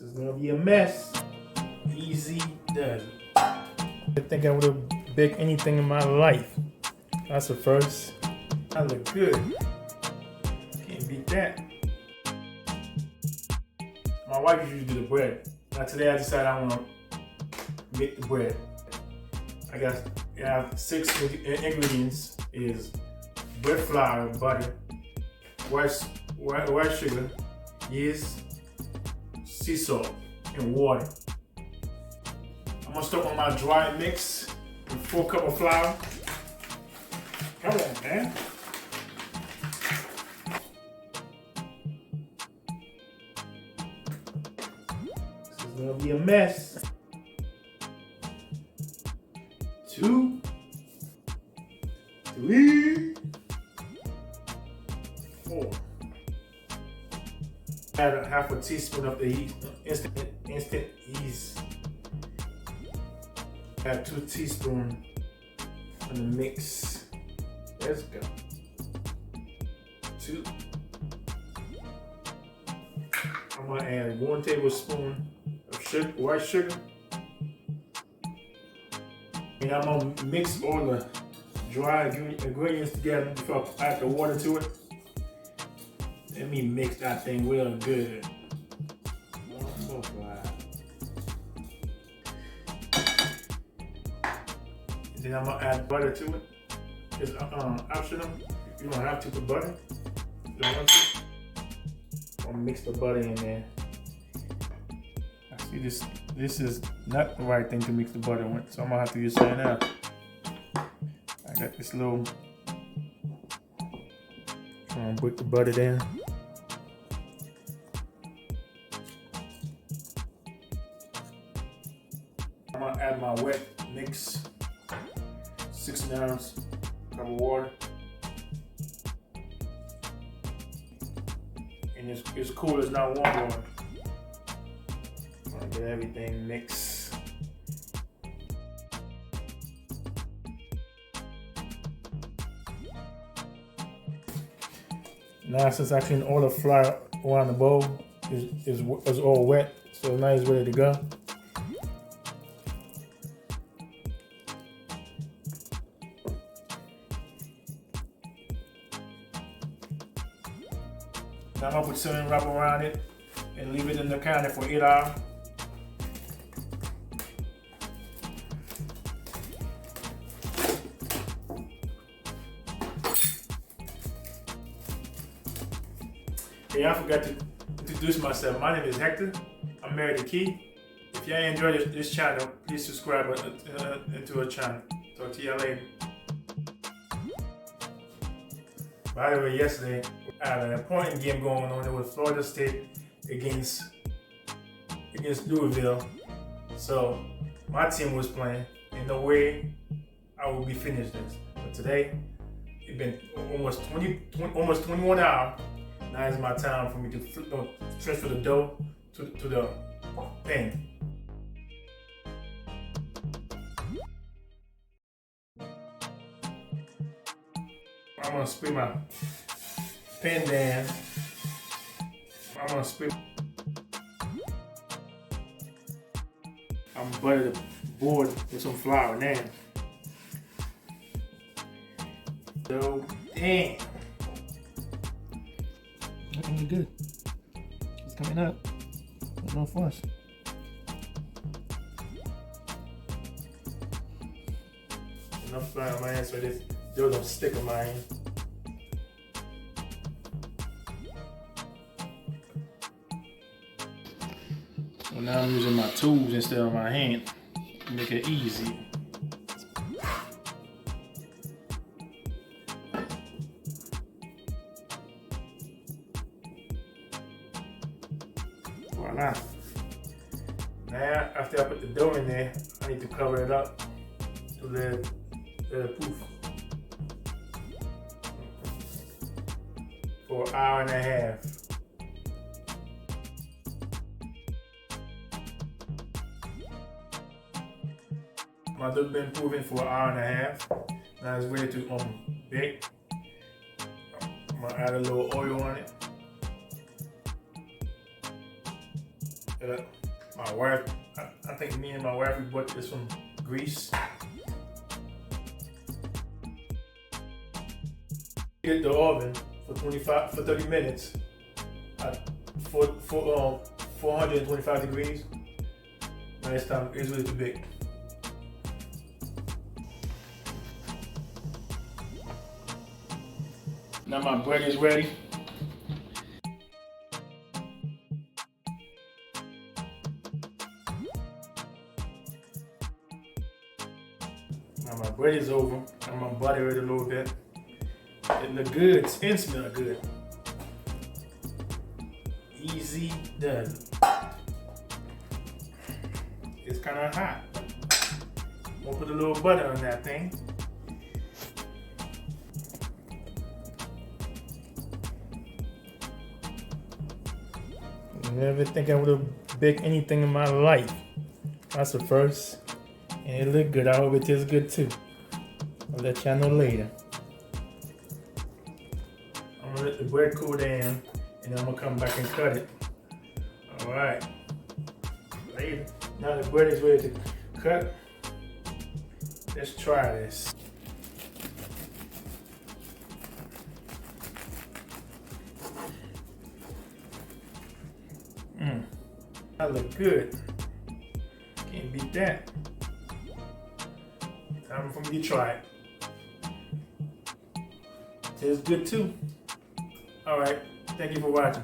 This is gonna be a mess. Easy done. I think I would have baked anything in my life. That's the first. That look good. Can't beat that. My wife usually do the bread. Now today I decided I want to make the bread. I have 6 ingredients: is bread flour, butter, white sugar, yeast, sea salt, and water. I'm gonna start with my dry mix with 4 cups of flour. Come on, man. This is gonna be a mess. 2, 3, 4. Add a half a teaspoon of the instant yeast. Add 2 teaspoons of the mix. Let's go. 2. I'm gonna add 1 tablespoon of white sugar. And I'm gonna mix all the dry ingredients together before I add the water to it. Let me mix that thing real good. Oh, and then I'm gonna add butter to it. It's optional. You don't have to put butter. You don't want to. I'm gonna mix the butter in there. I see this. This is not the right thing to mix the butter with, so I'm gonna have to use something else. I got this little. I'm gonna put the butter down. I'm gonna add my wet mix. 6 ounce cup of water. And it's cool, it's not warm water. I'm gonna get everything mixed. Now since actually all the flour around the bowl is all wet, so now it's ready to go. Now I'm gonna put cinnamon wrap around it and leave it in the counter for 8 hours. Hey, I forgot to introduce myself. My name is Hector. I'm married to Key. If y'all enjoy this channel, please subscribe into our channel. Talk to y'all later. By the way, yesterday I had an important game going on. It was Florida State against Louisville. So my team was playing. In no way I will be finished this. But today, it's been almost 21 hours. Now is my time for me to transfer the dough to the pan. I'm gonna spray my pan down. I'm gonna butter the board with some flour now. So damn. Looking good. It's coming up. No fuss. Enough flour on my hand so this dough don't stick on my hand. So now I'm using my tools instead of my hand to make it easy. Voila. Now after I put the dough in there, I need to cover it up to let it poof for an hour and a half. My dough been proofing for an hour and a half. Now it's ready to bake. I'm gonna add a little oil on it. My wife, I think me and my wife, we bought this from Greece. Hit the oven for 30 minutes at 425 degrees. Now it's time, it's ready to bake. Now my bread is ready. Now my bread is over. I'm gonna butter it a little bit. It look good and smell good. Easy done. It's kind of hot. We'll put a little butter on that thing. Never think I would have baked anything in my life. That's the first. And it looked good. I hope it tastes good too. I'll let y'all know later. I'm gonna let the bread cool down and then I'm gonna come back and cut it. Alright. Later. Now the bread is ready to cut. Let's try this. That look good. Can't beat that. Time for me to try it. Tastes good too. Alright, thank you for watching.